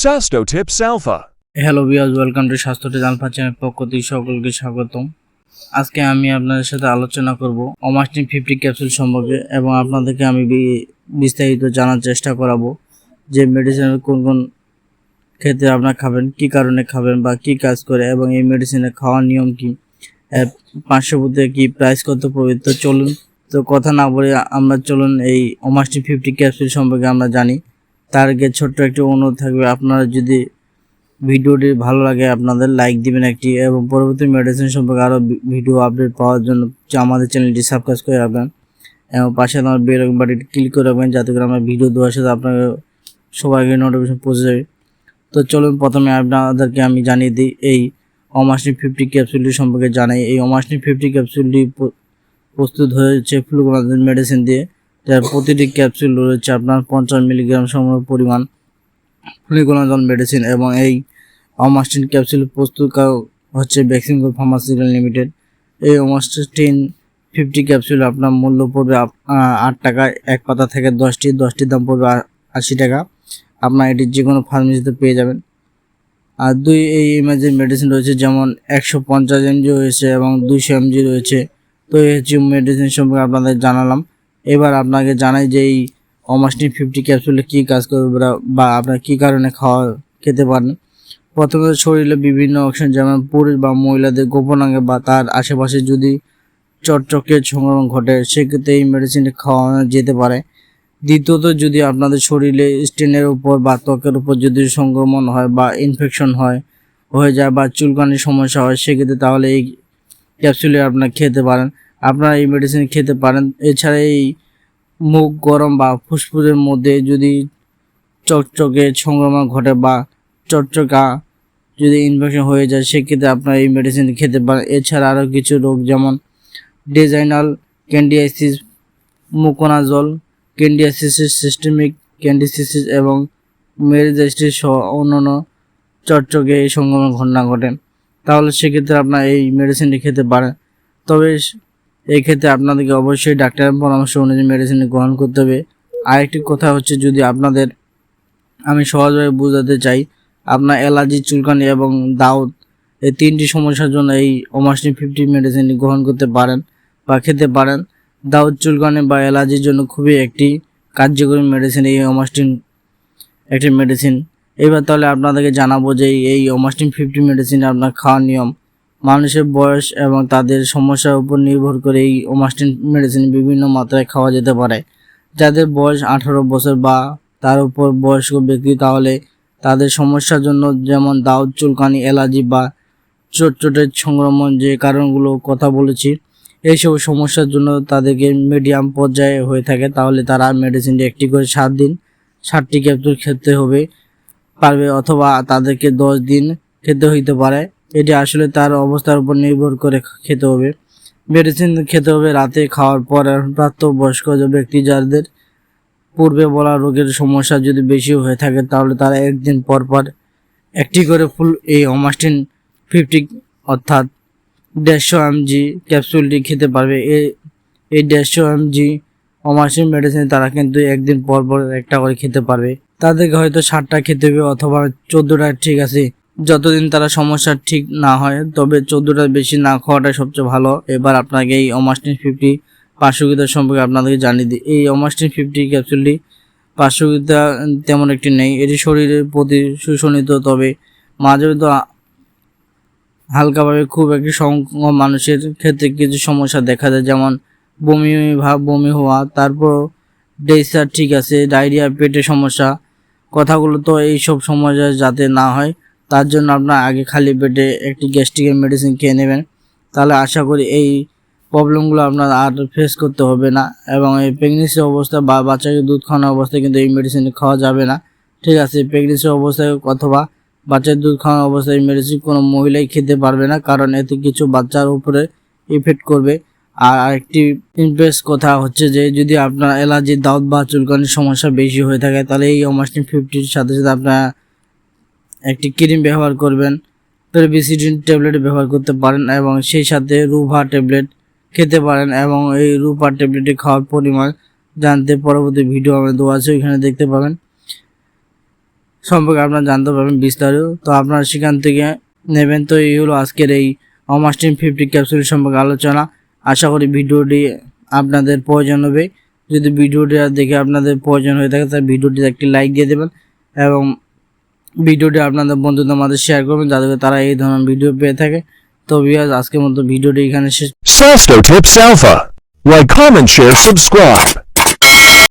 Sasto Tips Alpha. Hello viewers, welcome to স্বাস্থ্য tips alpha channel পক্ষ থেকে সকলকে স্বাগতম। আজকে আমি আপনাদের সাথে আলোচনা করব ওমাস্টিন 50 ক্যাপসুল সম্পর্কে এবং আপনাদেরকে আমি বিস্তারিত জানার চেষ্টা করাবো যে মেডিসিনের কোন কোন ক্ষেত্রে আপনারা খাবেন, কি কারণে খাবেন বা কি কাজ করে এবং এই মেডিসিনের খাওয়ার নিয়ম কি, পার্শ্ববর্তী কি, প্রাইস কত পড়বে। তো চলুন, তো কথা না বলে আমরা চলুন এই ওমাস্টিন 50 ক্যাপসুল সম্পর্কে আমরা জানি। তার আগে ছোট্ট একটি অনুরোধ থাকবে, আপনারা যদি ভিডিওটি ভালো লাগে আপনাদের লাইক দিবেন একটি, এবং পরবর্তী মেডিসিন সম্পর্কে আরও ভিডিও আপডেট পাওয়ার জন্য আমাদের চ্যানেলটি সাবস্ক্রাইব করে রাখবেন এবং পাশে আমার বেল বাটনটি ক্লিক করে রাখবেন, যাতে করে আমরা ভিডিও দেওয়ার সাথে আপনাকে সবাইকে নোটিফিকেশন পৌঁছে যাবে। তো চলুন, প্রথমে আপনাদেরকে আমি জানিয়ে দিই এই ওমাস্টিন 50 ক্যাপসুলটি সম্পর্কে জানাই। এই ওমাস্টিন 50 ক্যাপসুলটি প্রস্তুত হয়েছে ফ্লুকোনাজল মেডিসিন দিয়ে, যার প্রতিটি ক্যাপসুল রয়েছে আপনার 50 মিলিগ্রাম সম পরিমাণ ফ্লুকোনাজল মেডিসিন, এবং এই ওমাস্টিন ক্যাপসুল প্রস্তুত হচ্ছে বেক্সিমকো ফার্মাসিউটিক্যাল লিমিটেড। এই ওমাস্টিন 50 ক্যাপসুল আপনার মূল্য পড়বে 8 টাকা এক পাতা থেকে 10টির দাম পড়বে 80 টাকা। আপনার এটি যে কোনো ফার্মেসিতে পেয়ে যাবেন। আর এই ইমেজের মেডিসিন রয়েছে, যেমন 150 mg রয়েছে এবং 200 mg রয়েছে। তো এই হচ্ছে মেডিসিন সম্পর্কে আপনাদের জানালাম। এবার আপনাকে জানাই যে এই ওমাস্টিন 50 ক্যাপসুলে কী কাজ করবে বা আপনার কী কারণে খেতে পারেন। প্রথমে শরীরে বিভিন্ন অংশ, যেমন পুরুষ বা মহিলাদের গোপনাঙ্গে বা তার আশেপাশে যদি চটচকে সংক্রমণ ঘটে, সেক্ষেত্রে এই মেডিসিনটি খাওয়ানো যেতে পারে। দ্বিতীয়ত, যদি আপনাদের শরীরে স্কিনের উপর বা ত্বকের উপর যদি সংক্রমণ হয় বা ইনফেকশন হয়ে যায় বা চুলকানির সমস্যা হয়, সেক্ষেত্রে তাহলে এই ক্যাপসুলে আপনারা খেতে পারেন। আপনারা এই মেডিসিন খেতে পারেন। এছাড়া এই মুখ গরম বা ফুসফুসের মধ্যে যদি চকচকে সংক্রমণ ঘটে বা চকচকা যদি ইনফেকশন হয়ে যায়, সেক্ষেত্রে আপনারা এই মেডিসিন খেতে পারেন। এছাড়া আরও কিছু রোগ, যেমন ডেজাইনাল ক্যান্ডিডিয়াসিস, মুকোনাজল ক্যান্ডিডিয়াসিস, সিস্টেমিক ক্যান্ডিডিয়াসিস এবং মেরিজাইটিস সহ অন্যান্য চকচকে এই সংক্রমণ ঘটনা ঘটে, তাহলে সেক্ষেত্রে আপনারা এই মেডিসিনটি খেতে পারেন। তবে এই ক্ষেত্রে আপনাদেরকে অবশ্যই ডাক্তারের পরামর্শ অনুযায়ী মেডিসিন গ্রহণ করতে হবে। আরেকটি কথা হচ্ছে, যদি আপনাদের আমি সহজভাবে বোঝাতে চাই, আপনার অ্যালার্জি, চুলকানি এবং দাউদ, এই 3টি সমস্যার জন্য এই ওমাস্টিন 50 মেডিসিনটি গ্রহণ করতে পারেন বা খেতে পারেন। দাউদ, চুলকানি বা অ্যালার্জির জন্য খুবই একটি কার্যকরী মেডিসিন এই ওমাস্টিন একটি মেডিসিন। এবার তাহলে আপনাদেরকে জানাবো যে এই ওমাস্টিন 50 মেডিসিন আপনার খাওয়ার নিয়ম। মানুষের বয়স এবং তাদের সমস্যার উপর নির্ভর করে এই ওমাস্টিন মেডিসিন বিভিন্ন মাত্রায় খাওয়া যেতে পারে। যাদের বয়স 18 বছর বা তার উপর বয়স্ক ব্যক্তি, তাহলে তাদের সমস্যার জন্য, যেমন দাউদ, চুলকানি, অ্যালার্জি বা চোটের সংক্রমণ, যে কারণগুলো কথা বলেছি, এইসব সমস্যার জন্য তাদেরকে মিডিয়াম পর্যায়ে হয়ে থাকে, তাহলে তারা মেডিসিনটি একটি করে 7 দিন 7টি ক্যাপসুল খেতে পারবে, অথবা তাদেরকে 10 দিন খেতে হইতে পারে। এটি আসলে তার অবস্থার উপর নির্ভর করে খেতে হবে। মেডিসিন খেতে হবে রাতে খাওয়ার পর। প্রাপ্তবয়স্ক ব্যক্তি যাদের পূর্বে বলা রোগের সমস্যা যদি বেশি হয়ে থাকে, তাহলে তারা একদিন পর পর একটি করে এই ওমাস্টিন 50 অর্থাৎ 150 mg ক্যাপসুলটি খেতে পারবে। এই 150 mg ওমাস্টিন মেডিসিন তারা কিন্তু একদিন পর পর একটা করে খেতে পারবে। তাদেরকে হয়তো 7টা খেতে হবে অথবা 14টা, ঠিক আছে, যতদিন তারা সমস্যা ঠিক না হয়। তবে 14টার বেশি না খাওয়াটাই সবচেয়ে ভালো। এবার আপনাকে এই ওমাস্টিন 50 পার্শ্বক্রিয়া সম্পর্কে আপনাদেরকে জানিয়ে দিই। এই ওমাস্টিন 50 ক্যাপসুলটি পার্শ্বক্রিয়া তেমন একটি নেই। এটি শরীরের প্রতি শোষণিত, তবে মাঝে মধ্যে হালকাভাবে খুব একটি সংখ্যক মানুষের ক্ষেত্রে কিছু সমস্যা দেখা যায়, যেমন বমি হওয়া, তারপর ডেসার, ঠিক আছে, ডায়রিয়া, পেটের সমস্যা। কথাগুলো তো এইসব সমস্যা যাতে না হয়, তার জন্য আপনার আগে খালি পেটে একটি গ্যাস্ট্রিকের মেডিসিন খেয়ে নেবেন। তাহলে আশা করি এই প্রবলেমগুলো আপনার আর ফেস করতে হবে না। এবং এই প্রেগনেন্সি অবস্থা বা বাচ্চাকে দুধ খাওয়ানোর অবস্থায় কিন্তু এই মেডিসিন খাওয়া যাবে না, ঠিক আছে। প্রেগনেন্সি অবস্থায় অথবা বাচ্চার দুধ খাওয়ানোর অবস্থায় মেডিসিন কোনো মহিলাই খেতে পারবে না, কারণ এতে কিছু বাচ্চার উপরে ইফেক্ট করবে। আর আরেকটি ইম্প্রেস কথা হচ্ছে যে, যদি আপনার অ্যালার্জি, দাউদ বা চুলকানির সমস্যা বেশি হয়ে থাকে, তাহলে এই ওমাস্টিন 50-র সাথে সাথে আপনারা একটি ক্রিম ব্যবহার করবেন, পেরবিসিডিন ট্যাবলেট ব্যবহার করতে পারেন, এবং সেই সাথে রুভা ট্যাবলেট খেতে পারেন। এবং এই রুভা ট্যাবলেটটি খাওয়ার পরিমাণ জানতে পরবর্তী ভিডিও আমাদের দেওয়া আছে, ওইখানে দেখতে পাবেন। সম্পর্কে আপনারা জানতে পারবেন বিস্তারিত। তো আপনারা সেখান থেকে নেবেন। তো এই হলো আজকের এই অমাস্টিন 50 ক্যাপসুল সম্পর্কে আলোচনা। আশা করি ভিডিওটি আপনাদের প্রয়োজন হবে। যদি ভিডিওটি দেখে আপনাদের প্রয়োজন হয়ে থাকে তাহলে ভিডিওটিতে একটি লাইক দিয়ে দেবেন এবং ভিডিওটি আপনাদের বন্ধুদের মাঝে শেয়ার করবেন যাতে তারা এই ধরনের ভিডিও পেয়ে থাকে। তো ভিউয়ার্স, আজকের মতো ভিডিওটি এখানে শেষ। Sasto Tips Alpha. Like, comment, share, subscribe.